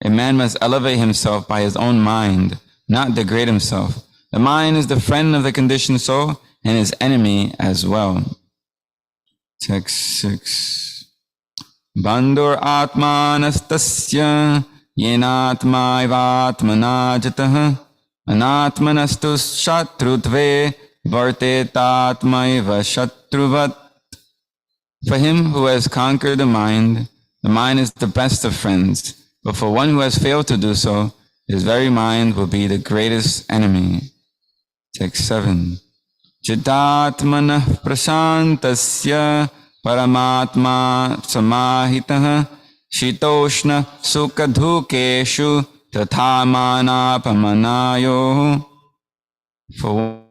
A man must elevate himself by his own mind, not degrade himself. The mind is the friend of the conditioned soul and his enemy as well. Text 6. Bandhur atmanastasya yenatma ivatmana jatah anatmanastu shatrutve vartetatmaiva shatruvat. For him who has conquered the mind is the best of friends. But for one who has failed to do so, his very mind will be the greatest enemy. Text 7. Chidatmanah prasantasya paramatma samahitah shitoshna sukadhukeshu tathamanapamanayo. For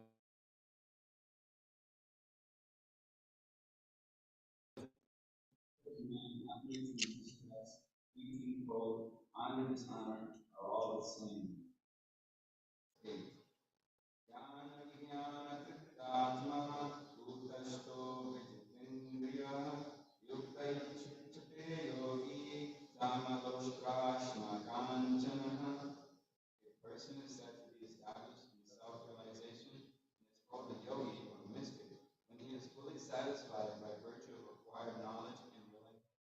honor and dishonor are all the same. A person is said to be established in self-realization and is called a yogi or mystic when he is fully satisfied by virtue of acquired knowledge and realization.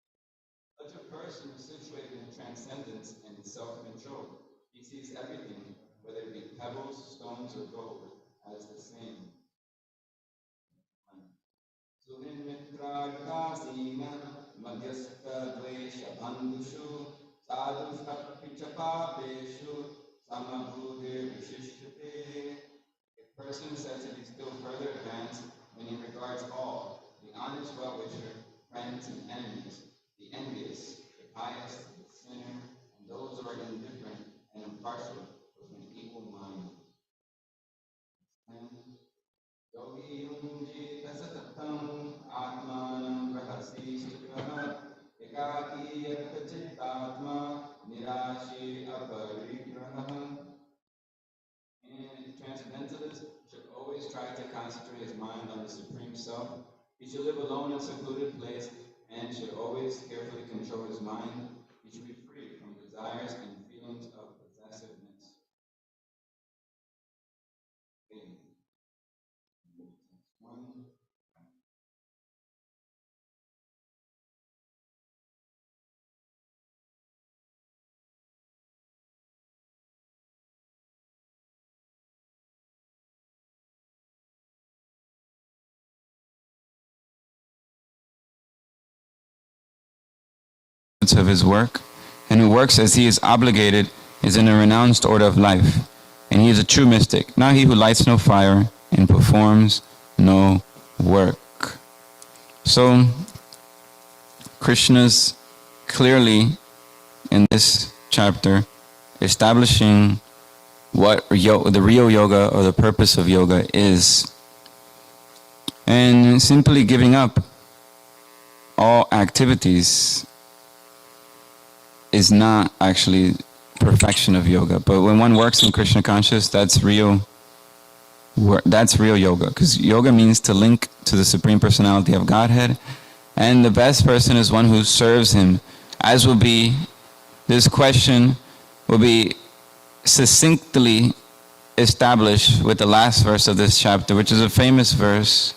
Such a person is situated in transcendence and self-control. He sees everything, whether it be pebbles, stones, or gold, as the same. Suninmitragtasina madhyastha dvesha bandhushu sadhustappichapapeshu samabhude vishishyate. A person is said to be still further advanced when he regards all, the honest well-wisher, friends and enemies, the envious, the pious, the sinner, and those who are indifferent and impartial with an equal mind. And Yogi yunji tasatam atmanam rahasi sukraha ekaki yattachitatma nirashi aparigraha. And transcendentalist should always try to concentrate his mind on the Supreme Self. He should live alone in a secluded place and should always carefully control his mind. He should be free from desires and feelings of possessiveness. Of his work, and who works as he is obligated is in a renounced order of life, and he is a true mystic, not he who lights no fire and performs no work. So Krishna's clearly in this chapter establishing what the real yoga or the purpose of yoga is, and simply giving up all activities is not actually perfection of yoga. But when one works in Krishna conscious, that's real yoga, because yoga means to link to the Supreme Personality of Godhead, and the best person is one who serves him, as will be, this question will be succinctly established with the last verse of this chapter, which is a famous verse.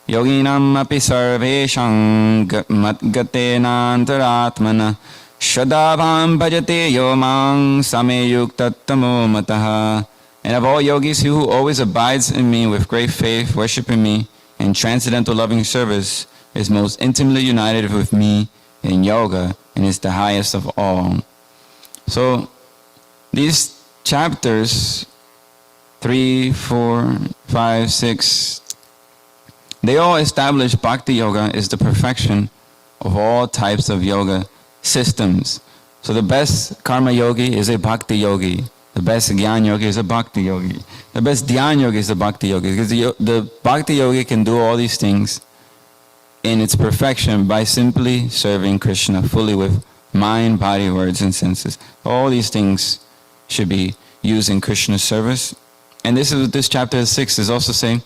Yoginam api sarveshang matgatenantaratmana Shadavam bhajate yomang sameyuktatamo mataha. And of all yogis, he who always abides in me with great faith, worshiping me in transcendental loving service, is most intimately united with me in yoga and is the highest of all. So these chapters 3, 4, 5, 6, they all establish Bhakti Yoga is the perfection of all types of yoga systems. So the best karma yogi is a bhakti yogi. The best Gyan yogi is a bhakti yogi. The best Dhyan yogi is a bhakti yogi. Because the bhakti yogi can do all these things in its perfection by simply serving Krishna fully with mind, body, words, and senses. All these things should be used in Krishna's service. And this chapter 6 is also saying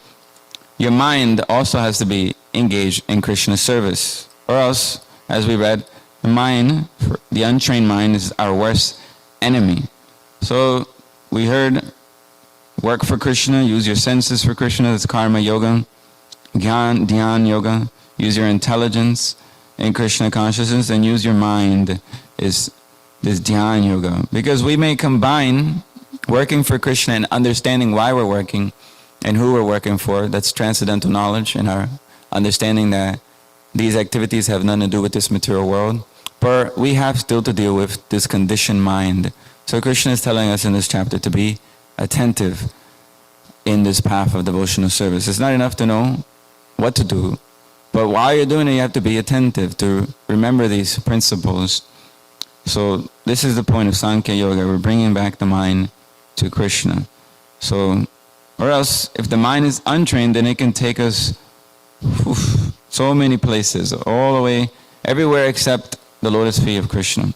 your mind also has to be engaged in Krishna's service. Or else, as we read, the mind, the untrained mind, is our worst enemy. So we heard, work for Krishna, use your senses for Krishna, that's karma yoga. Gyan, dhyan yoga, use your intelligence in Krishna consciousness, and use your mind is this dhyan yoga. Because we may combine working for Krishna and understanding why we're working and who we're working for, that's transcendental knowledge, and our understanding that these activities have nothing to do with this material world. But we have still to deal with this conditioned mind. So Krishna is telling us in this chapter to be attentive in this path of devotional service. It's not enough to know what to do, but while you're doing it, you have to be attentive to remember these principles. So this is the point of Sankhya Yoga. We're bringing back the mind to Krishna. So, or else, if the mind is untrained, then it can take us so many places, all the way, everywhere except the lotus feet of Krishna.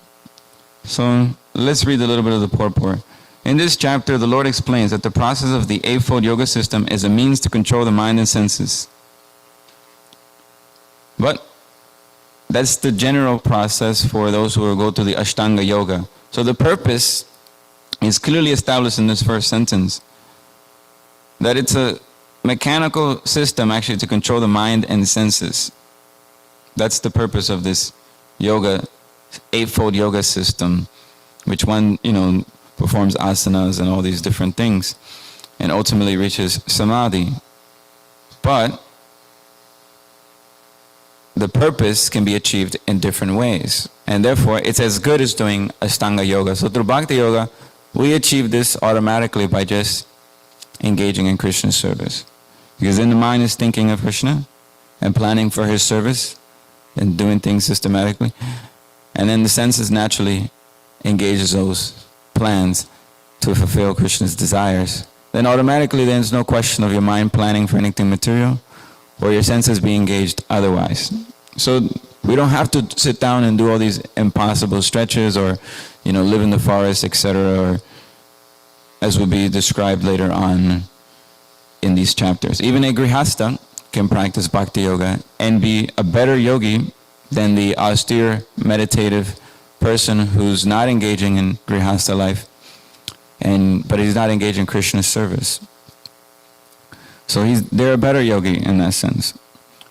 So let's read a little bit of the purport. In this chapter, the Lord explains that the process of the Eightfold Yoga system is a means to control the mind and senses. But that's the general process for those who will go to the Ashtanga Yoga. So the purpose is clearly established in this first sentence, that it's a mechanical system actually to control the mind and senses. That's the purpose of this yoga, Eightfold Yoga system, which one, performs asanas and all these different things, and ultimately reaches samadhi. But the purpose can be achieved in different ways, and therefore it's as good as doing Ashtanga Yoga. So through Bhakti Yoga, we achieve this automatically by just engaging in Krishna's service. Because then the mind is thinking of Krishna and planning for his service and doing things systematically. And then the senses naturally engages those plans to fulfill Krishna's desires. Then automatically there's no question of your mind planning for anything material or your senses being engaged otherwise. So we don't have to sit down and do all these impossible stretches or live in the forest, etc., or as will be described later on in these chapters. Even a grihastha can practice bhakti yoga and be a better yogi than the austere meditative person who's not engaging in grihastha life, but he's not engaged in Krishna's service. So they're a better yogi in that sense.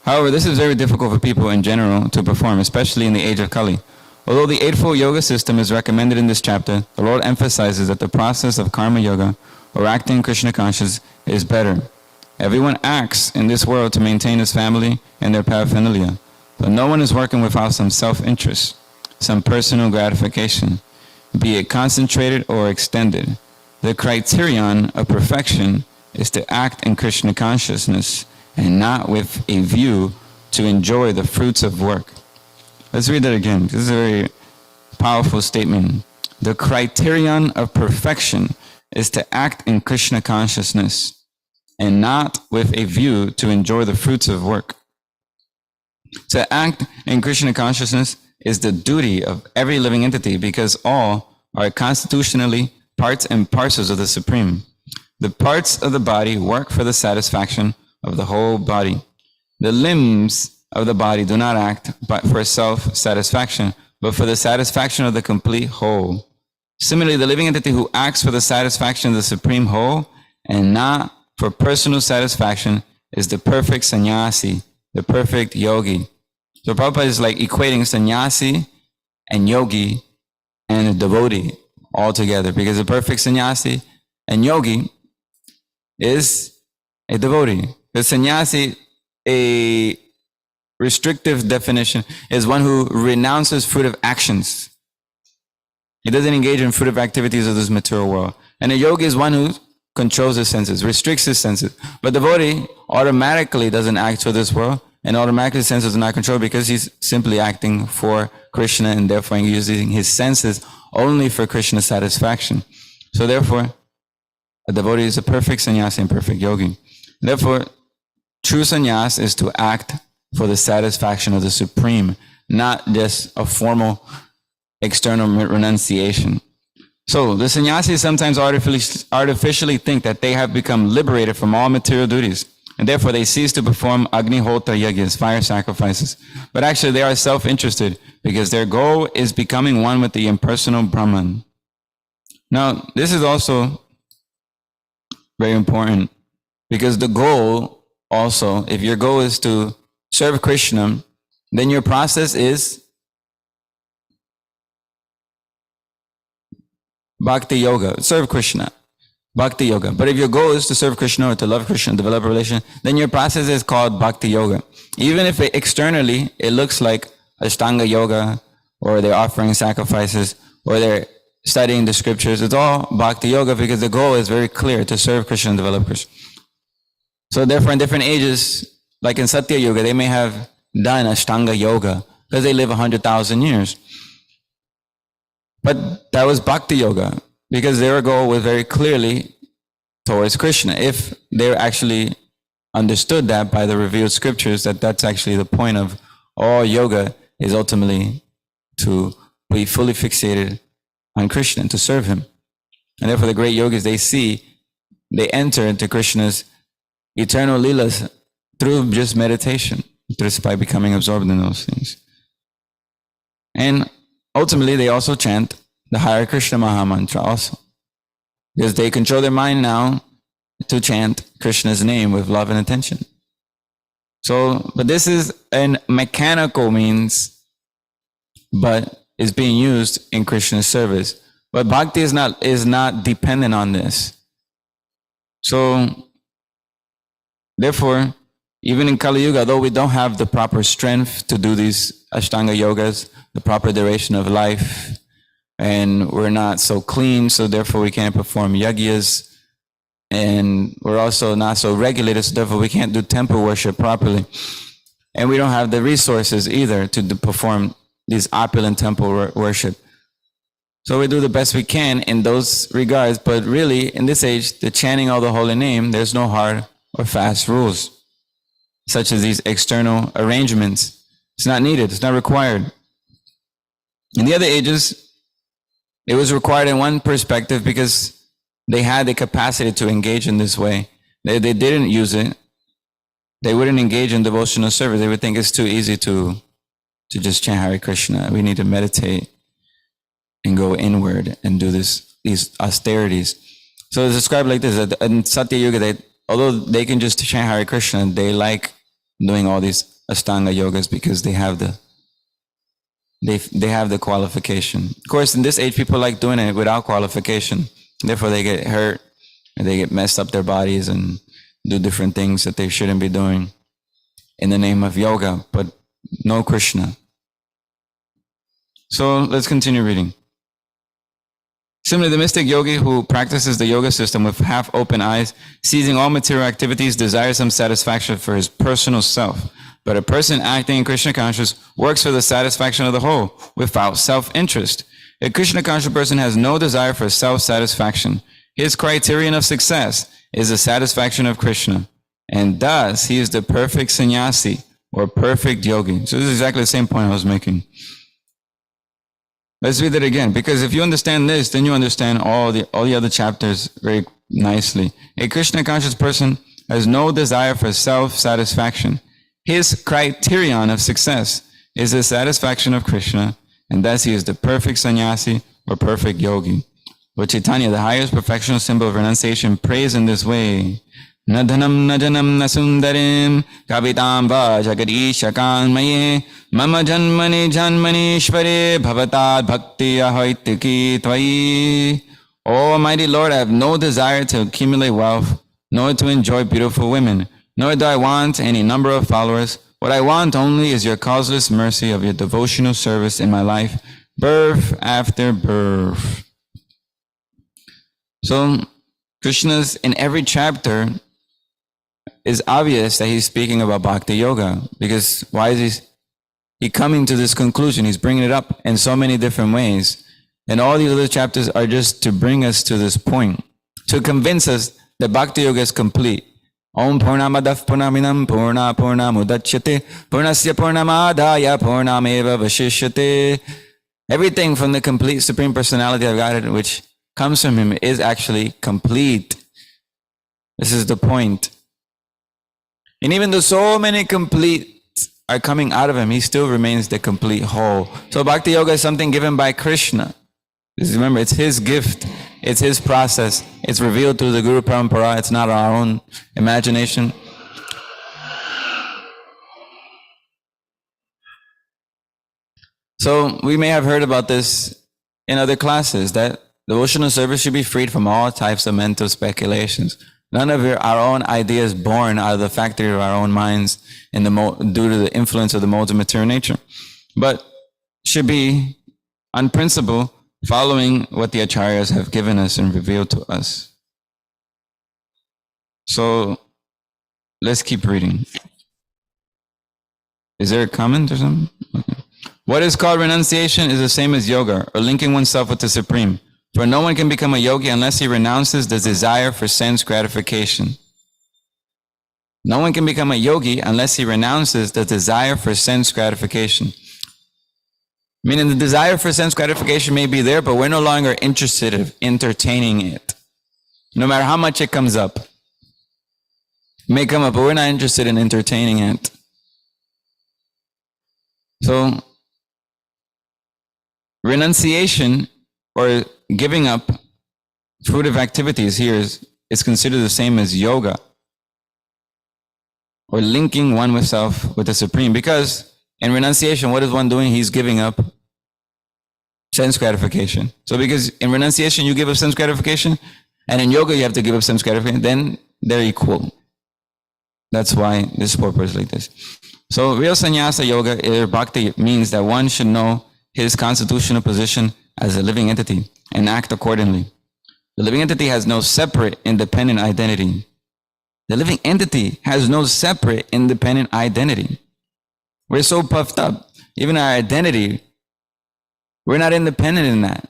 However, this is very difficult for people in general to perform, especially in the age of Kali. Although the Eightfold Yoga system is recommended in this chapter, the Lord emphasizes that the process of karma yoga, or acting in Krishna consciousness, is better. Everyone acts in this world to maintain his family and their paraphernalia, but no one is working without some self-interest, some personal gratification, be it concentrated or extended. The criterion of perfection is to act in Krishna consciousness and not with a view to enjoy the fruits of work. Let's read that again. This is a very powerful statement. The criterion of perfection is to act in Krishna consciousness and not with a view to enjoy the fruits of work. To act in Krishna consciousness is the duty of every living entity because all are constitutionally parts and parcels of the Supreme. The parts of the body work for the satisfaction of the whole body. The limbs of the body do not act but for self-satisfaction, but for the satisfaction of the complete whole. Similarly, the living entity who acts for the satisfaction of the Supreme Whole and not for personal satisfaction is the perfect sannyasi, the perfect yogi. So Prabhupada is like equating sannyasi and yogi and a devotee all together, because the perfect sannyasi and yogi is a devotee. The sannyasi, a restrictive definition, is one who renounces fruitive actions. He doesn't engage in fruitive activities of this material world. And a yogi is one who controls his senses, restricts his senses. But the devotee automatically doesn't act for this world, and automatically his senses are not controlled because he's simply acting for Krishna and therefore using his senses only for Krishna's satisfaction. So therefore, a devotee is a perfect sannyasi and perfect yogi. Therefore, true sannyas is to act for the satisfaction of the Supreme, not just a formal external renunciation. So the sannyasis sometimes artificially think that they have become liberated from all material duties, and therefore they cease to perform Agnihotra yagyas, fire sacrifices. But actually they are self-interested because their goal is becoming one with the impersonal Brahman. Now, this is also very important because the goal also, if your goal is to serve Krishna, then your process is Bhakti Yoga, serve Krishna, Bhakti Yoga. But if your goal is to serve Krishna or to love Krishna, develop a relation, then your process is called Bhakti Yoga. Even if externally it looks like Ashtanga Yoga, or they're offering sacrifices, or they're studying the scriptures, it's all Bhakti Yoga because the goal is very clear, to serve Krishna and develop Krishna. So therefore, in different ages, like in Satya Yoga, they may have done Ashtanga Yoga because they live 100,000 years. But that was Bhakti Yoga because their goal was very clearly towards Krishna. If they actually understood that by the revealed scriptures, that that's actually the point of all yoga, is ultimately to be fully fixated on Krishna and to serve him. And therefore the great yogis, they enter into Krishna's eternal leelas through just meditation, just by becoming absorbed in those things. And ultimately, they also chant the Hare Krishna Maha Mantra also, because they control their mind now to chant Krishna's name with love and attention. So, but this is a mechanical means, but is being used in Krishna's service. But bhakti is not dependent on this. So, therefore, even in Kali Yuga, though we don't have the proper strength to do these Ashtanga yogas, the proper duration of life, and we're not so clean, so therefore we can't perform yagyas, and we're also not so regulated, so therefore we can't do temple worship properly. And we don't have the resources either to perform these opulent temple worship. So we do the best we can in those regards, but really, in this age, the chanting of the holy name, there's no hard or fast rules, such as these external arrangements. It's not needed, it's not required. In the other ages, it was required in one perspective because they had the capacity to engage in this way. They didn't use it. They wouldn't engage in devotional service. They would think it's too easy to just chant Hare Krishna. We need to meditate and go inward and do these austerities. So it's described like this, that in Satya Yuga, although they can just chant Hare Krishna, they like doing all these Ashtanga yogas because they have the qualification. Of course, in this age, people like doing it without qualification. Therefore, they get hurt and they get messed up their bodies and do different things that they shouldn't be doing in the name of yoga, but no Krishna. So let's continue reading. Similarly, the mystic yogi who practices the yoga system with half-open eyes, seizing all material activities, desires some satisfaction for his personal self. But a person acting in Krishna consciousness works for the satisfaction of the whole, without self-interest. A Krishna conscious person has no desire for self-satisfaction. His criterion of success is the satisfaction of Krishna. And thus, he is the perfect sannyasi, or perfect yogi. So this is exactly the same point I was making. Let's read it again, because if you understand this, then you understand all the other chapters very nicely. A Krishna conscious person has no desire for self-satisfaction. His criterion of success is the satisfaction of Krishna, and thus he is the perfect sannyasi or perfect yogi. Lord Chaitanya, the highest perfectional symbol of renunciation, prays in this way. Na dhanam na janam na sundarim kavitam va jagadisha kanmaye mama janmani janmanishvare bhavatad bhakti ahoitiki tvai. O Almighty Lord, I have no desire to accumulate wealth, nor to enjoy beautiful women, nor do I want any number of followers. What I want only is your causeless mercy of your devotional service in my life, birth after birth. So, Krishna's, in every chapter, is obvious that he's speaking about Bhakti Yoga, because why is he coming to this conclusion? He's bringing it up in so many different ways. And all these other chapters are just to bring us to this point, to convince us that Bhakti Yoga is complete. Om Purnamadav Purnaminam Purna Purnamudachyate Purnasya Purnamadaya Purnameva Vashishyate. Everything from the complete Supreme Personality of Godhead, which comes from him, is actually complete. This is the point. And even though so many completes are coming out of him, he still remains the complete whole. So Bhakti Yoga is something given by Krishna. Remember, it's his gift. It's his process. It's revealed through the Guru Parampara. It's not our own imagination. So we may have heard about this in other classes, that devotional service should be freed from all types of mental speculations. None of our own ideas born out of the factory of our own minds due to the influence of the modes of material nature, but should be on principle following what the acharyas have given us and revealed to us. So let's keep reading. Is there a comment or something? Okay. What is called renunciation is the same as yoga, or linking oneself with the Supreme. For no one can become a yogi unless he renounces the desire for sense gratification. No one can become a yogi unless he renounces the desire for sense gratification. Meaning the desire for sense gratification may be there, but we're no longer interested in entertaining it. No matter how much it comes up. It may come up, but we're not interested in entertaining it. So, renunciation, or giving up fruitive activities here is considered the same as yoga, or linking one with self with the Supreme. Because in renunciation, what is one doing? He's giving up sense gratification. So because in renunciation you give up sense gratification, and in yoga you have to give up sense gratification, then they're equal. That's why this purpose is like this. So real sannyasa yoga, or bhakti, means that one should know his constitutional position as a living entity and act accordingly. The living entity has no separate independent identity. The living entity has no separate independent identity. We're so puffed up. Even our identity, we're not independent in that.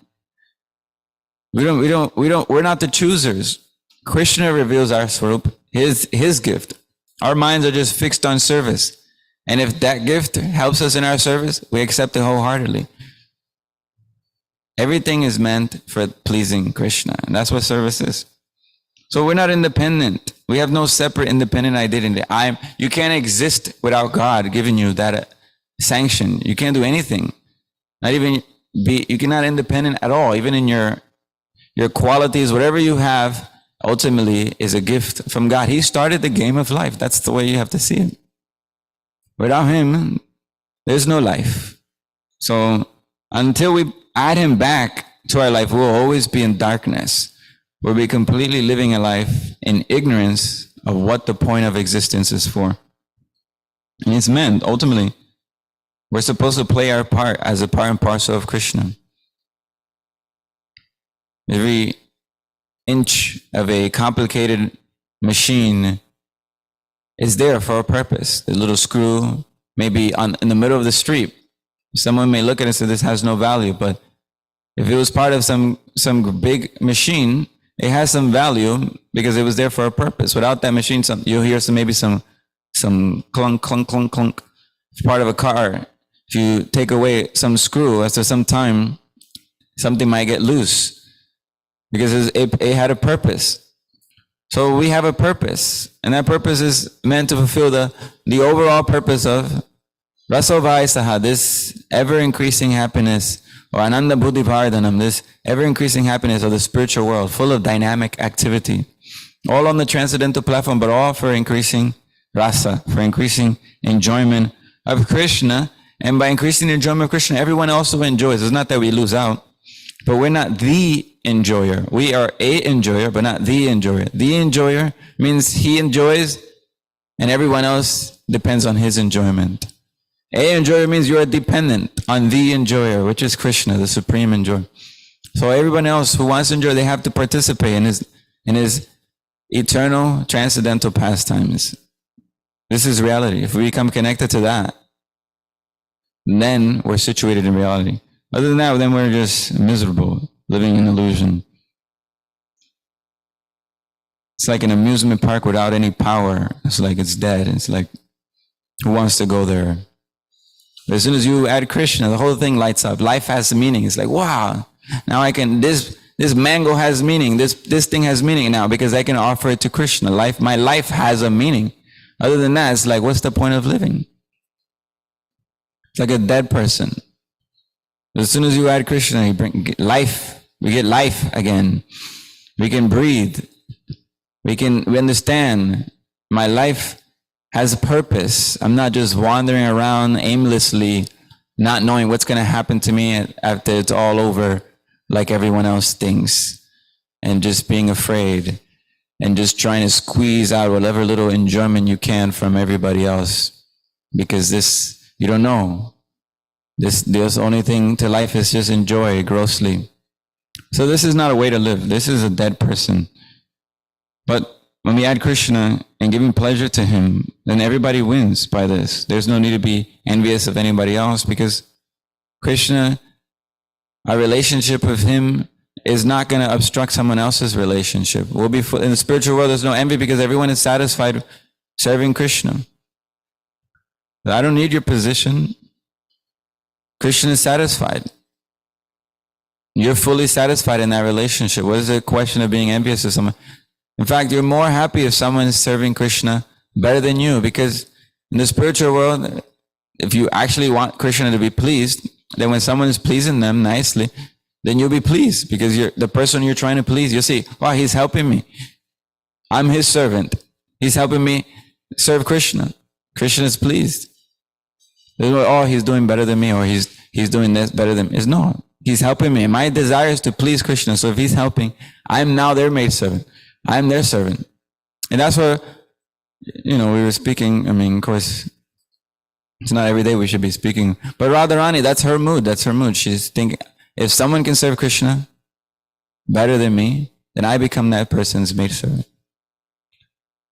We're not the choosers. Krishna reveals our swarup, his gift. Our minds are just fixed on service. And if that gift helps us in our service, we accept it wholeheartedly. Everything is meant for pleasing Krishna, and that's what service is. So we're not independent. We have no separate independent identity. You can't exist without God giving you that sanction. You can't do anything. You're not independent at all. Even in your qualities, whatever you have, ultimately is a gift from God. He started the game of life. That's the way you have to see it. Without him, there's no life. So until we add him back to our life, we'll always be in darkness. We'll be completely living a life in ignorance of what the point of existence is for. And it's meant, ultimately, we're supposed to play our part as a part and parcel of Krishna. Every inch of a complicated machine is there for a purpose. The little screw may be in the middle of the street. Someone may look at it and say, this has no value, but if it was part of some big machine, it has some value because it was there for a purpose. Without that machine, you'll hear some clunk, clunk, clunk, clunk. It's part of a car. If you take away some screw, after some time, something might get loose because it had a purpose. So we have a purpose, and that purpose is meant to fulfill the overall purpose of Rasovai Saha, this ever-increasing happiness, or Ananda Buddhi Pardhanam, this ever-increasing happiness of the spiritual world, full of dynamic activity, all on the transcendental platform, but all for increasing rasa, for increasing enjoyment of Krishna. And by increasing the enjoyment of Krishna, everyone also enjoys. It's not that we lose out, but we're not the enjoyer. We are a enjoyer, but not the enjoyer. The enjoyer means he enjoys, and everyone else depends on his enjoyment. A enjoyer means you are dependent on the enjoyer, which is Krishna, the supreme enjoyer. So everyone else who wants to enjoy, they have to participate in his eternal transcendental pastimes. This is reality. If we become connected to that, then we're situated in reality. Other than that, then we're just miserable, living in illusion. It's like an amusement park without any power. It's like it's dead. It's like, who wants to go there? But as soon as you add Krishna, the whole thing lights up. Life has meaning. It's like, wow, now I can, this mango has meaning. This thing has meaning now because I can offer it to Krishna. My life has a meaning. Other than that, it's like, what's the point of living? It's like a dead person. As soon as you add Krishna, you bring life We get life again. We can breathe. We understand my life has a purpose. I'm not just wandering around aimlessly, not knowing what's going to happen to me after it's all over, like everyone else thinks, and just being afraid and just trying to squeeze out whatever little enjoyment you can from everybody else, because this, you don't know. This only thing to life is just enjoy grossly. So this is not a way to live. This is a dead person. But when we add Krishna and giving pleasure to him, then everybody wins by this. There's no need to be envious of anybody else, because Krishna, our relationship with him is not going to obstruct someone else's relationship. We'll be in the spiritual world, there's no envy because everyone is satisfied serving Krishna. I don't need your position. Krishna is satisfied. You're fully satisfied in that relationship. What is the question of being envious of someone? In fact, you're more happy if someone is serving Krishna better than you, because in the spiritual world, if you actually want Krishna to be pleased, then when someone is pleasing them nicely, then you'll be pleased, because the person you're trying to please, you'll see, wow, he's helping me. I'm his servant. He's helping me serve Krishna. Krishna is pleased. Oh, he's doing better than me, or he's doing this better than me. No, he's helping me. My desire is to please Krishna. So if he's helping, I'm now their maidservant. I'm their servant. And that's where, we were speaking. I mean, of course, it's not every day we should be speaking. But Radharani, that's her mood. That's her mood. She's thinking, if someone can serve Krishna better than me, then I become that person's maidservant.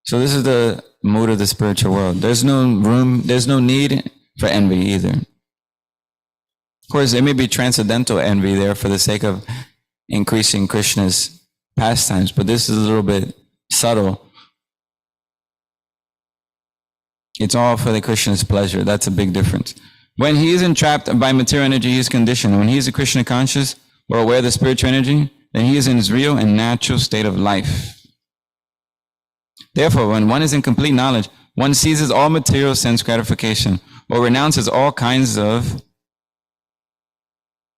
So this is the mood of the spiritual world. There's no room, there's no need for envy either. Of course, there may be transcendental envy there for the sake of increasing Krishna's pastimes, but this is a little bit subtle. It's all for the Krishna's pleasure. That's a big difference. When he is entrapped by material energy, he is conditioned. When he is a Krishna conscious or aware of the spiritual energy, then he is in his real and natural state of life. Therefore, when one is in complete knowledge, one seizes all material sense gratification or renounces all kinds of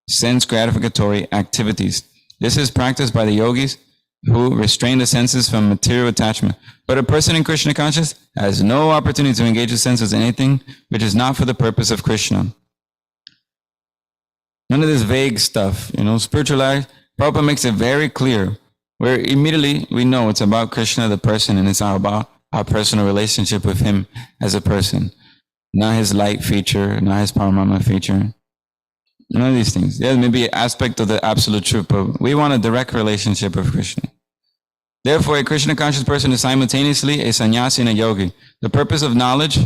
sense gratificatory activities. This is practiced by the yogis who restrain the senses from material attachment. But a person in Krishna conscious has no opportunity to engage the senses in anything which is not for the purpose of Krishna. None of this vague stuff, spiritual life. Prabhupada makes it very clear, where immediately we know it's about Krishna, the person, and it's about our personal relationship with him as a person. Not his light feature, not his Paramama feature. None of these things. Yeah, maybe an aspect of the absolute truth, but we want a direct relationship with Krishna. Therefore, a Krishna conscious person is simultaneously a sannyasi and a yogi. The purpose of knowledge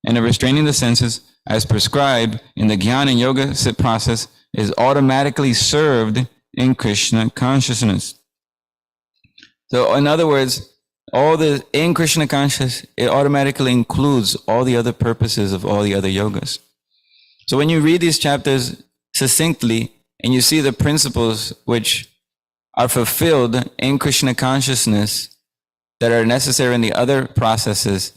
and of restraining the senses, as prescribed in the Jnana and Yoga process, is automatically served in Krishna consciousness. So, in other words, in Krishna conscious, it automatically includes all the other purposes of all the other yogas. So when you read these chapters succinctly, and you see the principles which are fulfilled in Krishna consciousness that are necessary in the other processes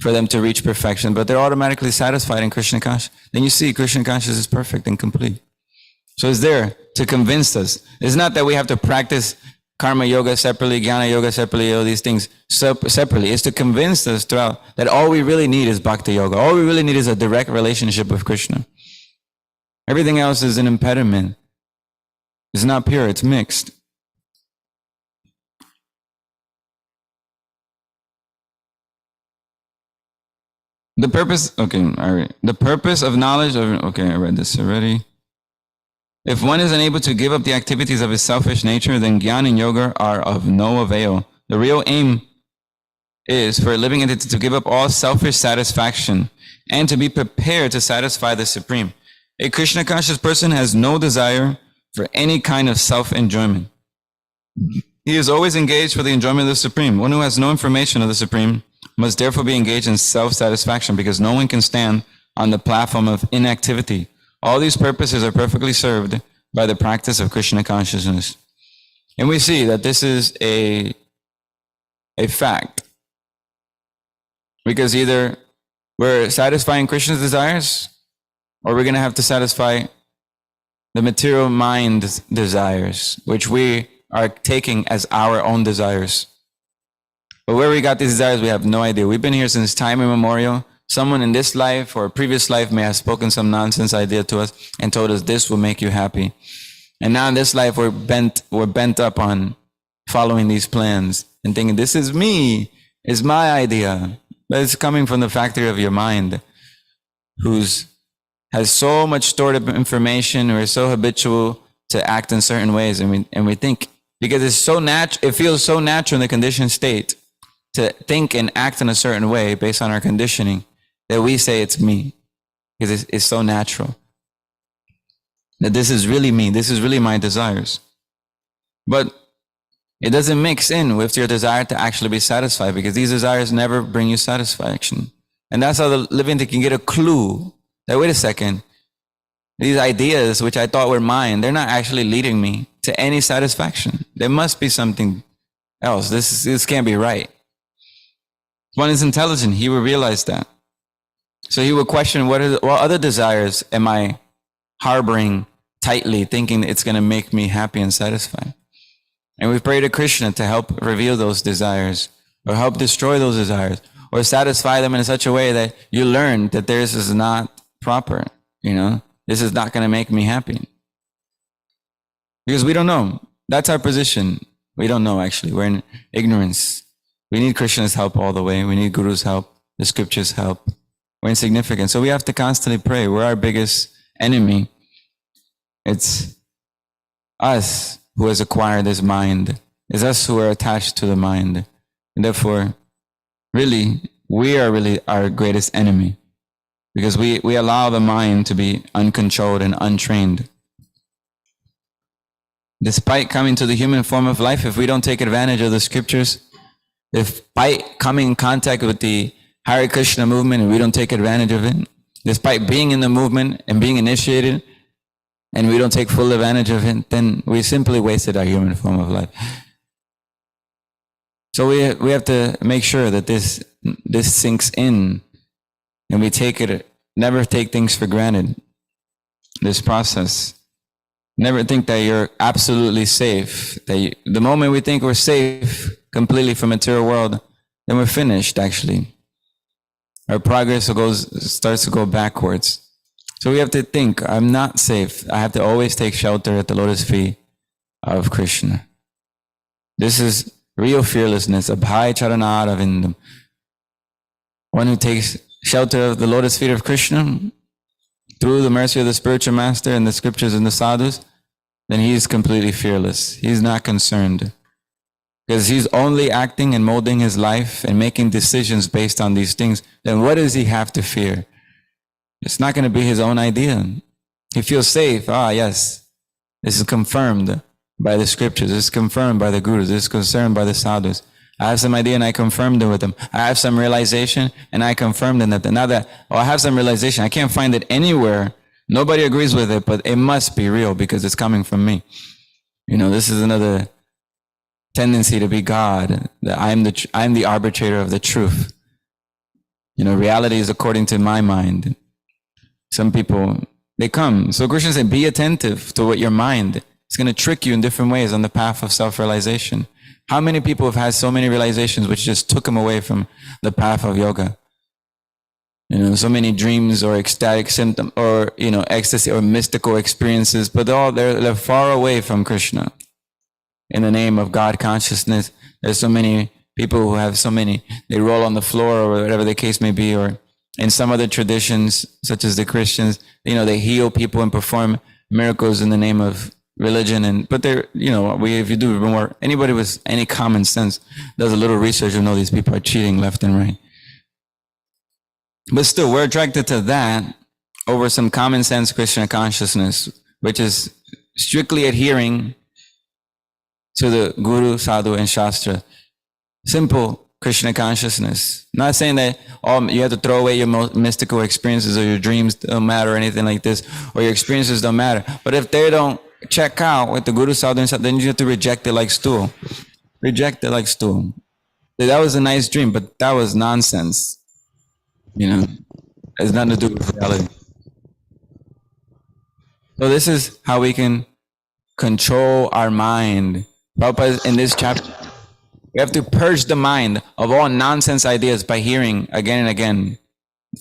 for them to reach perfection, but they're automatically satisfied in Krishna consciousness, then you see Krishna consciousness is perfect and complete. So it's there to convince us. It's not that we have to practice karma yoga separately, jnana yoga separately, all these things separately. It's to convince us throughout that all we really need is bhakti yoga. All we really need is a direct relationship with Krishna. Everything else is an impediment. It's not pure, it's mixed. The purpose of knowledge, I read this already. If one is unable to give up the activities of his selfish nature, then jnana and yoga are of no avail. The real aim is for a living entity to give up all selfish satisfaction and to be prepared to satisfy the Supreme. A Krishna conscious person has no desire for any kind of self-enjoyment. He is always engaged for the enjoyment of the Supreme. One who has no information of the Supreme must therefore be engaged in self-satisfaction, because no one can stand on the platform of inactivity. All these purposes are perfectly served by the practice of Krishna consciousness. And we see that this is a fact. Because either we're satisfying Krishna's desires, or we're going to have to satisfy the material mind's desires, which we are taking as our own desires. But where we got these desires, we have no idea. We've been here since time immemorial. Someone in this life or a previous life may have spoken some nonsense idea to us and told us this will make you happy. And now in this life, we're bent up on following these plans and thinking, this is me, it's my idea. But it's coming from the factory of your mind, has so much stored up information, or is so habitual to act in certain ways. And we think, because it's so it feels so natural in the conditioned state to think and act in a certain way based on our conditioning, that we say it's me, because it's so natural. That this is really me, this is really my desires. But it doesn't mix in with your desire to actually be satisfied, because these desires never bring you satisfaction. And that's how the living can get a clue that, wait a second, these ideas which I thought were mine, they're not actually leading me to any satisfaction. There must be something else. This can't be right. One is intelligent, he will realize that. So he will question, what other desires am I harboring tightly, thinking it's going to make me happy and satisfied? And we pray to Krishna to help reveal those desires, or help destroy those desires, or satisfy them in such a way that you learn that this is not proper. This is not going to make me happy. Because we don't know. That's our position. We don't know, actually. We're in ignorance. We need Krishna's help all the way. We need Guru's help, the scriptures' help. We're insignificant. So we have to constantly pray. We're our biggest enemy. It's us who has acquired this mind. It's us who are attached to the mind. And therefore, really, we are really our greatest enemy. Because we allow the mind to be uncontrolled and untrained. Despite coming to the human form of life, if we don't take advantage of the scriptures, despite coming in contact with the Hare Krishna movement and we don't take advantage of it, despite being in the movement and being initiated and we don't take full advantage of it, then we simply wasted our human form of life. So we have to make sure that this sinks in, and we never take things for granted. This process. Never think that you're absolutely safe. The moment we think we're safe completely from the material world, then we're finished, actually. Our progress starts to go backwards. So we have to think, I'm not safe. I have to always take shelter at the lotus feet of Krishna. This is real fearlessness. Abhay charana aravindam. One who takes shelter of the lotus feet of Krishna through the mercy of the spiritual master and the scriptures and the sadhus, then he is completely fearless. He's not concerned. Because he's only acting and molding his life and making decisions based on these things. Then what does he have to fear? It's not going to be his own idea. He feels safe. Yes, this is confirmed by the scriptures. This is confirmed by the gurus. This is confirmed by the sadhus. I have some idea and I confirmed it with them. I have some realization and I confirmed it. Now that, I have some realization, I can't find it anywhere. Nobody agrees with it, but it must be real because it's coming from me. This is another tendency to be God. That I'm the arbitrator of the truth. Reality is according to my mind. Some people, they come. So Krishna said, be attentive to what your mind is going to trick you in different ways on the path of self-realization. How many people have had so many realizations which just took them away from the path of yoga? So many dreams or ecstatic symptoms or, ecstasy or mystical experiences, but they're far away from Krishna. In the name of God consciousness, there's so many people who have they roll on the floor or whatever the case may be, or in some other traditions, such as the Christians, they heal people and perform miracles in the name of religion. But they're, if you do more, anybody with any common sense does a little research, know these people are cheating left and right. But still, we're attracted to that over some common sense Krishna consciousness, which is strictly adhering to the Guru, Sadhu, and Shastra. Simple Krishna consciousness. Not saying that you have to throw away your mystical experiences or your dreams don't matter or anything like this, or your experiences don't matter. But if they don't check out with the Guru, Sadhu, and Shastra, then you have to reject it like stool. Reject it like stool. That was a nice dream, but that was nonsense. It has nothing to do with reality. So this is how we can control our mind. Prabhupada, in this chapter, we have to purge the mind of all nonsense ideas by hearing again and again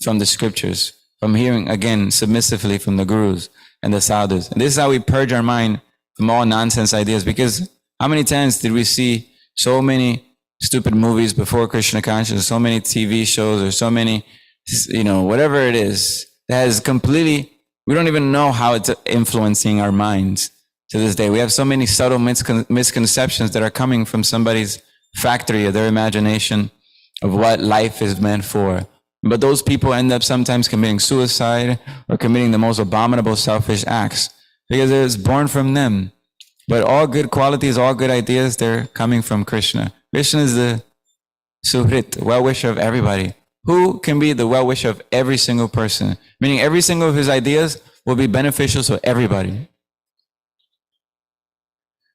from the scriptures, from hearing again submissively from the gurus and the sadhus. And this is how we purge our mind from all nonsense ideas, because how many times did we see so many stupid movies before Krishna consciousness, so many TV shows, or so many, whatever it is, that has completely, we don't even know how it's influencing our minds to this day. We have so many subtle misconceptions that are coming from somebody's factory of their imagination of what life is meant for. But those people end up sometimes committing suicide or committing the most abominable selfish acts because it was born from them. But all good qualities, all good ideas, they're coming from Krishna. Krishna is the Suhrit, well-wisher of everybody. Who can be the well-wisher of every single person? Meaning every single of his ideas will be beneficial to everybody.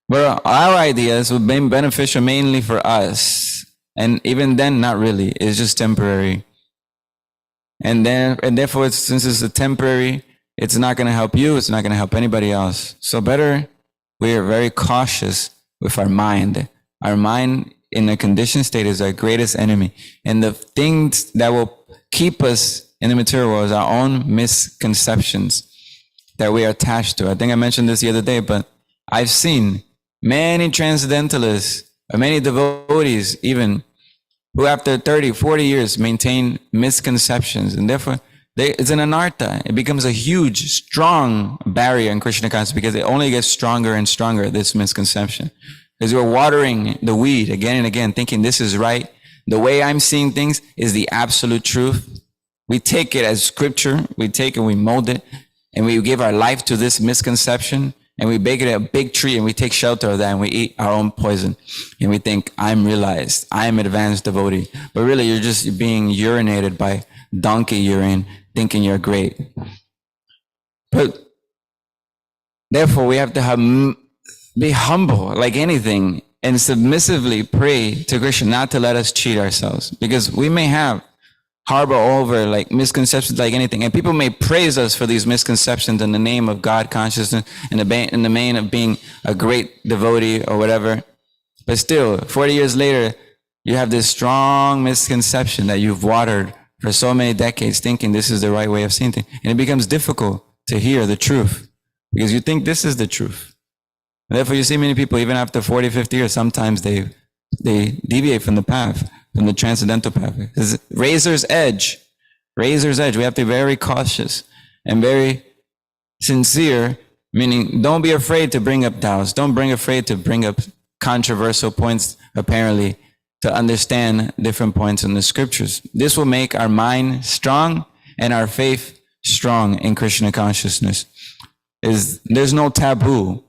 But our ideas will be beneficial mainly for us. And even then, not really. It's just temporary. And therefore, since it's a temporary, it's not going to help you. It's not going to help anybody else. So better, we are very cautious with our mind. Our mind in a conditioned state is our greatest enemy. And the things that will keep us in the material world is our own misconceptions that we are attached to. I think I mentioned this the other day, but I've seen many transcendentalists, or many devotees even, who after 30, 40 years maintain misconceptions. And therefore, it's an anartha. It becomes a huge, strong barrier in Krishna consciousness because it only gets stronger and stronger, this misconception. Because we're watering the weed again and again, thinking this is right. The way I'm seeing things is the absolute truth. We take it as scripture. We take it, we mold it, and we give our life to this misconception. And we bake it a big tree and we take shelter of that and we eat our own poison. And we think, I'm realized, I'm advanced devotee. But really, you're just being urinated by donkey urine, thinking you're great. But therefore, we have to be humble like anything and submissively pray to Krishna not to let us cheat ourselves. Because we may harbor over like misconceptions like anything, and people may praise us for these misconceptions in the name of God consciousness and in the name of being a great devotee or whatever. But still, 40 years later, you have this strong misconception that you've watered for so many decades thinking this is the right way of seeing things, and it becomes difficult to hear the truth because you think this is the truth. And therefore, you see many people even after 40, 50 years, sometimes they deviate from the path, from the transcendental path. It's razor's edge. We have to be very cautious and very sincere, meaning don't be afraid to bring up doubts. Don't be afraid to bring up controversial points, apparently, to understand different points in the scriptures. This will make our mind strong and our faith strong in Krishna consciousness. There's no taboo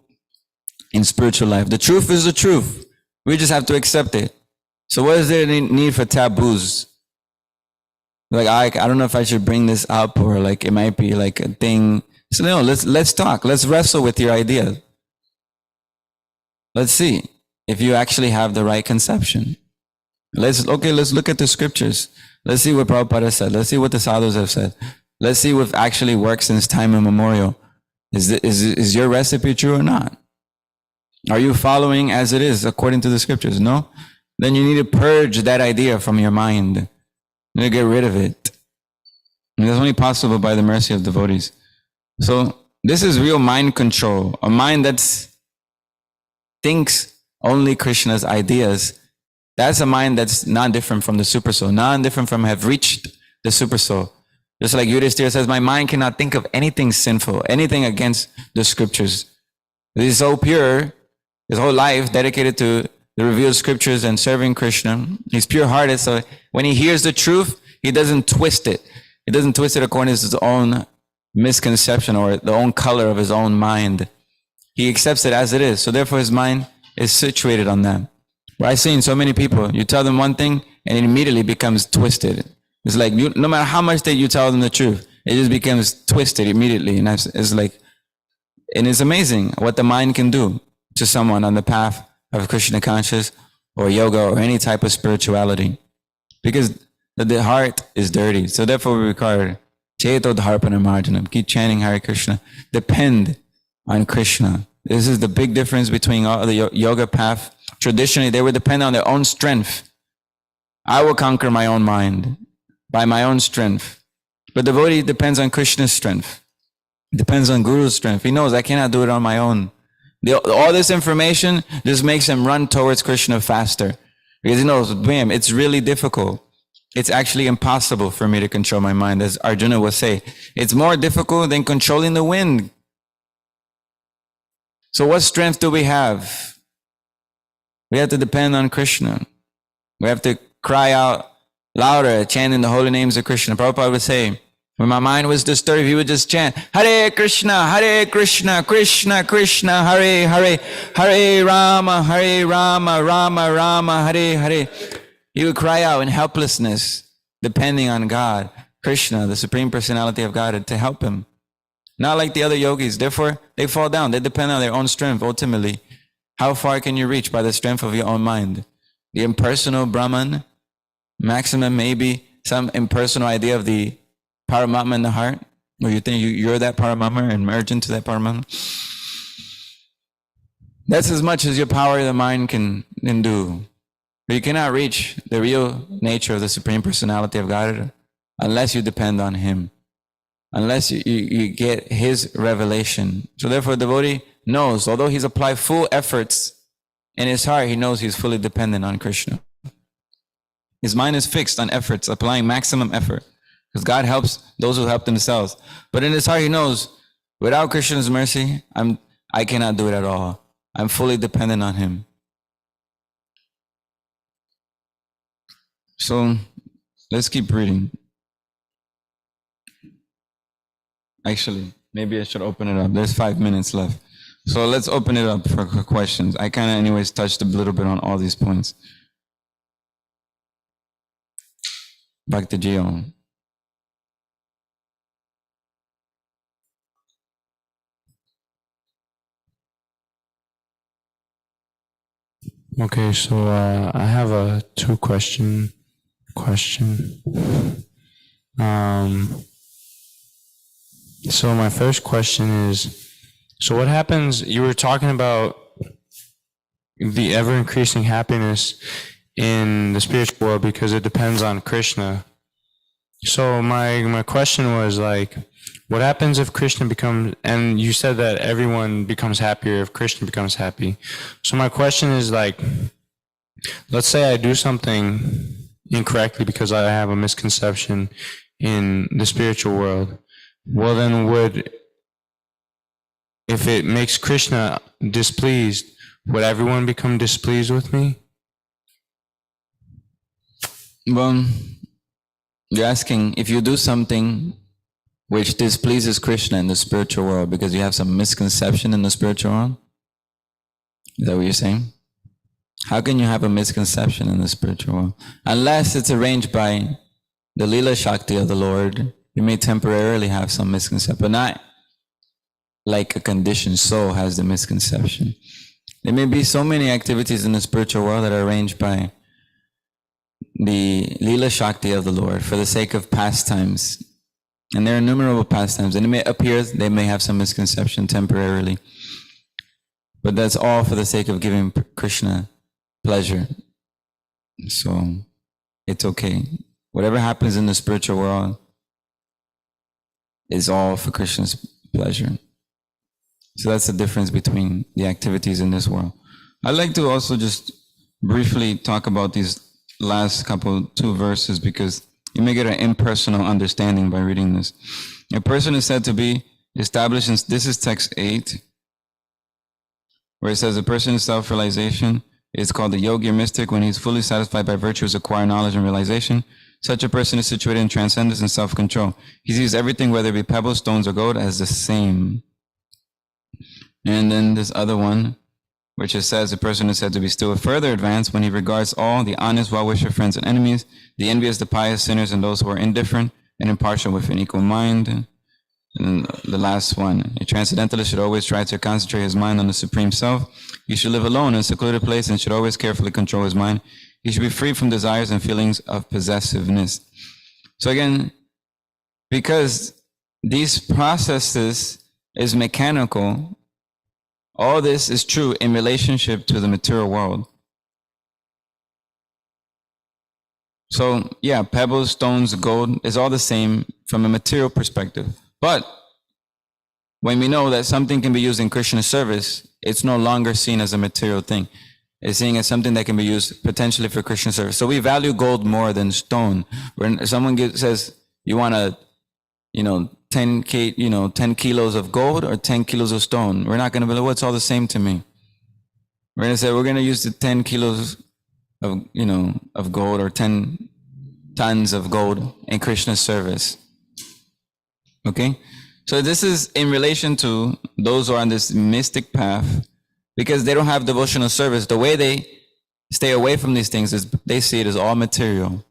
in spiritual life. The truth is the truth. We just have to accept it. So what is there need for taboos? Like, I don't know if I should bring this up, or like it might be like a thing. So no, let's talk. Let's wrestle with your idea. Let's see if you actually have the right conception. Let's look at the scriptures. Let's see what Prabhupada said. Let's see what the sadhus have said. Let's see what actually works since time immemorial. Is your recipe true or not? Are you following as it is according to the scriptures? No? Then you need to purge that idea from your mind. You need to get rid of it. And that's only possible by the mercy of devotees. So this is real mind control. A mind that thinks only Krishna's ideas. That's a mind that's not different from the supersoul, not different from have reached the supersoul. Just like Yudhishthira says, my mind cannot think of anything sinful, anything against the scriptures. He's so pure, his whole life dedicated to the revealed scriptures and serving Krishna. He's pure-hearted, so when he hears the truth, he doesn't twist it. He doesn't twist it according to his own misconception or the own color of his own mind. He accepts it as it is. So therefore, his mind is situated on that. Where I've seen so many people, you tell them one thing and it immediately becomes twisted. It's like, no matter how much that you tell them the truth, it just becomes twisted immediately. And it's like, and it's amazing what the mind can do to someone on the path of Krishna conscious or yoga or any type of spirituality. Because the heart is dirty. So therefore we require Cheto Dharpana Marjanam. Keep chanting Hare Krishna. Depend on Krishna. This is the big difference between all the yoga path. Traditionally, they would depend on their own strength. I will conquer my own mind by my own strength. But devotee depends on Krishna's strength. It depends on Guru's strength. He knows I cannot do it on my own. All this information just makes him run towards Krishna faster. Because he knows, bam, it's really difficult. It's actually impossible for me to control my mind, as Arjuna would say. It's more difficult than controlling the wind. So what strength do we have? We have to depend on Krishna. We have to cry out louder, chanting the holy names of Krishna. Prabhupada would say, when my mind was disturbed, he would just chant, Hare Krishna, Krishna Krishna, Hare Hare, Hare Rama, Rama Rama, Hare Hare. He would cry out in helplessness, depending on God, Krishna, the Supreme Personality of God, to help him. Not like the other yogis. Therefore, they fall down. They depend on their own strength, ultimately. How far can you reach by the strength of your own mind? The impersonal Brahman, maximum maybe some impersonal idea of the Paramatma in the heart, where you think you're that Paramatma and merge into that Paramatma. That's as much as your power of the mind can do. But you cannot reach the real nature of the Supreme Personality of God unless you depend on Him, unless you get His revelation. So therefore, the devotee knows, although he's applied full efforts in his heart, he knows he's fully dependent on Krishna. His mind is fixed on efforts, applying maximum effort. Because God helps those who help themselves. But in his heart, he knows, without Krishna's mercy, I cannot do it at all. I'm fully dependent on Him. So let's keep reading. Actually, maybe I should open it up. There's 5 minutes left. So let's open it up for questions. I kind of anyways touched a little bit on all these points. Back to Gio. Okay, so I have a question. So my first question is, so what happens, you were talking about the ever-increasing happiness in the spiritual world because it depends on Krishna. So my question was like, what happens if Krishna becomes, and you said that everyone becomes happier if Krishna becomes happy. So my question is like, let's say I do something incorrectly because I have a misconception in the spiritual world. Well, then if it makes Krishna displeased, would everyone become displeased with me? Well, you're asking if you do something which displeases Krishna in the spiritual world because you have some misconception in the spiritual world? Is that what you're saying? How can you have a misconception in the spiritual world? Unless it's arranged by the Leela Shakti of the Lord, you may temporarily have some misconception, but not like a conditioned soul has the misconception. There may be so many activities in the spiritual world that are arranged by the Leela Shakti of the Lord for the sake of pastimes. And there are innumerable pastimes, and it may appear they may have some misconception temporarily. But that's all for the sake of giving Krishna pleasure. So it's okay. Whatever happens in the spiritual world is all for Krishna's pleasure. So that's the difference between the activities in this world. I'd like to also just briefly talk about these last two verses because you may get an impersonal understanding by reading this. A person is said to be established in, this is text 8, where it says a person in self-realization is called a yogi or mystic when he's fully satisfied by virtues, acquire knowledge and realization. Such a person is situated in transcendence and self-control. He sees everything, whether it be pebbles, stones, or gold, as the same. And then this other one, which it says a person is said to be still further advanced when he regards all, the honest, well-wisher, friends and enemies, the envious, the pious, sinners, and those who are indifferent and impartial with an equal mind. And the last one, a transcendentalist should always try to concentrate his mind on the Supreme Self. He should live alone in a secluded place and should always carefully control his mind. He should be free from desires and feelings of possessiveness. So again, because these processes is mechanical, All this is true in relationship to the material world. So yeah, pebbles, stones, gold is all the same from a material perspective. But when we know that something can be used in Krishna's service, it's no longer seen as a material thing. It's seen as something that can be used potentially for Krishna's service. So we value gold more than stone. When someone says, you want a, 10 kilos of gold or 10 kilos of stone, we're not going to be like, well, it's all the same to me. We're going to say, we're going to use the 10 kilos of gold or 10 tons of gold in Krishna's service. Okay? So this is in relation to those who are on this mystic path, because they don't have devotional service. The way they stay away from these things is they see it as all material.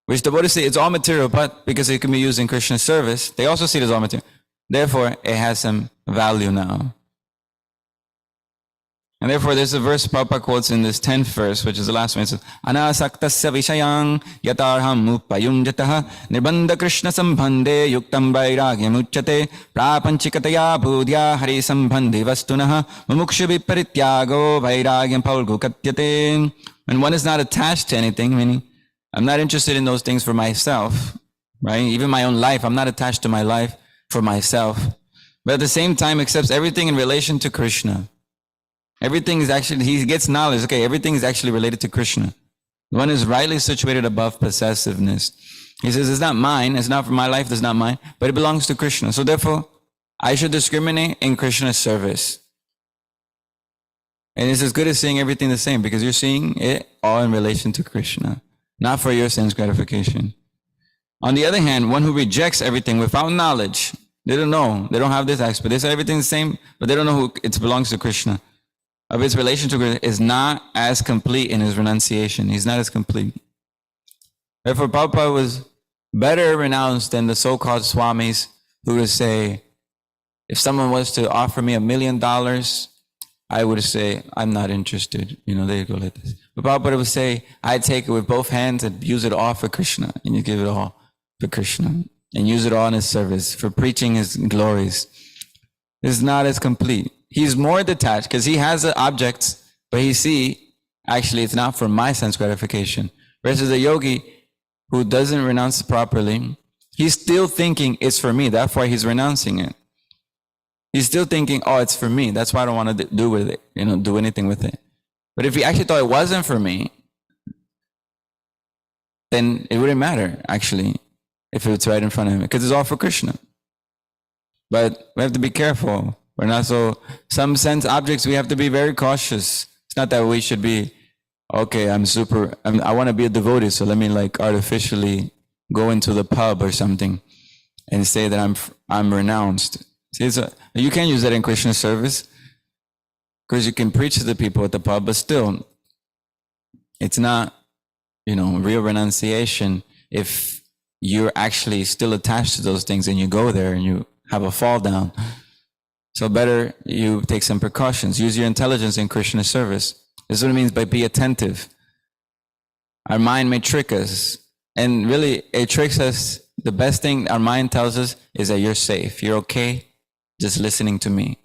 Which devotees see it's all material, but because it can be used in Krishna's service, they also see it as all material. Therefore, it has some value now. And therefore, there's a verse Prabhupada quotes in this 10th verse, which is the last one. It says, Anasaktasya vishayang yatarham upayunjataha nirbandha Krishna sambhande yuktam vairagyam uchyate prapanchikataya budhya hari sambhandi vastunaha mumukshu viparityago vairagyam paulgu katyate. When one is not attached to anything, meaning I'm not interested in those things for myself, right? Even my own life, I'm not attached to my life for myself. But at the same time, accepts everything in relation to Krishna. Everything is actually, he gets knowledge. Okay, everything is actually related to Krishna. One is rightly situated above possessiveness. He says, it's not mine, it's not for my life, it's not mine, but it belongs to Krishna. So therefore, I should discriminate in Krishna's service. And it's as good as seeing everything the same, because you're seeing it all in relation to Krishna, not for your sense gratification. On the other hand, one who rejects everything without knowledge, they don't know, they don't have this aspect, they say everything's the same, but they don't know who it belongs to Krishna. Of his relation to Krishna is not as complete in his renunciation. He's not as complete. Therefore, Prabhupada was better renounced than the so-called swamis who would say, if someone was to offer me $1 million, I would say, I'm not interested. They go like this. But Prabhupada would say, I'd take it with both hands and use it all for Krishna. And you give it all for Krishna. And use it all in his service, for preaching his glories. It's not as complete. He's more detached because he has the objects, but he see, actually, it's not for my sense gratification. Versus a yogi who doesn't renounce properly, he's still thinking it's for me. That's why he's renouncing it. He's still thinking, oh, it's for me. That's why I don't want to do with it, do anything with it. But if he actually thought it wasn't for me, then it wouldn't matter, actually, if it's right in front of him, because it's all for Krishna. But we have to be careful. We're not some sense objects, we have to be very cautious. It's not that we should be, okay, I want to be a devotee, so let me artificially go into the pub or something and say that I'm renounced. See, you can't use that in Krishna's service because you can preach to the people at the pub, but still, it's not, real renunciation if you're actually still attached to those things and you go there and you have a fall down. So better you take some precautions. Use your intelligence in Krishna's service. This is what it means by be attentive. Our mind may trick us. And really, it tricks us. The best thing our mind tells us is that you're safe. You're okay just listening to me.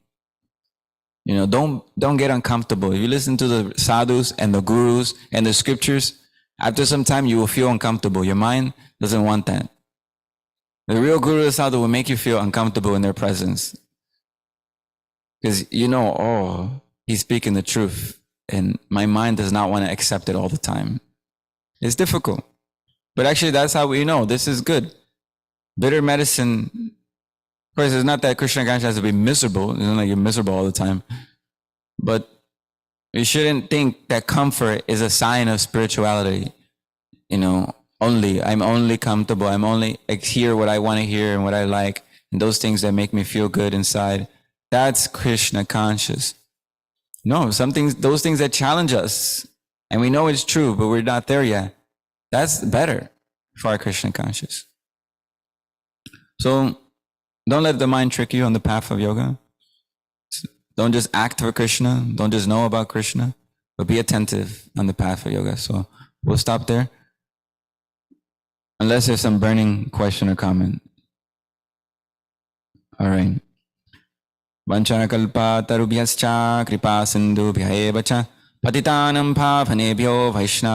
Don't get uncomfortable. If you listen to the sadhus and the gurus and the scriptures, after some time you will feel uncomfortable. Your mind doesn't want that. The real guru and sadhu will make you feel uncomfortable in their presence. Because he's speaking the truth, and my mind does not want to accept it all the time. It's difficult. But actually, that's how we know this is good. Bitter medicine, of course, it's not that Krishna consciousness has to be miserable. It's not like you're miserable all the time. But you shouldn't think that comfort is a sign of spirituality. I'm only comfortable. I'm only hear what I want to hear and what I like, and those things that make me feel good inside. That's Krishna conscious. No, those things that challenge us, and we know it's true, but we're not there yet. That's better for our Krishna conscious. So don't let the mind trick you on the path of yoga. Don't just act for Krishna. Don't just know about Krishna, but be attentive on the path of yoga. So we'll stop there. Unless there's some burning question or comment. All right. Vanchanakalpatarubhyascha kripa sindhubhya eva cha patitanam pavanebhyo vaishnava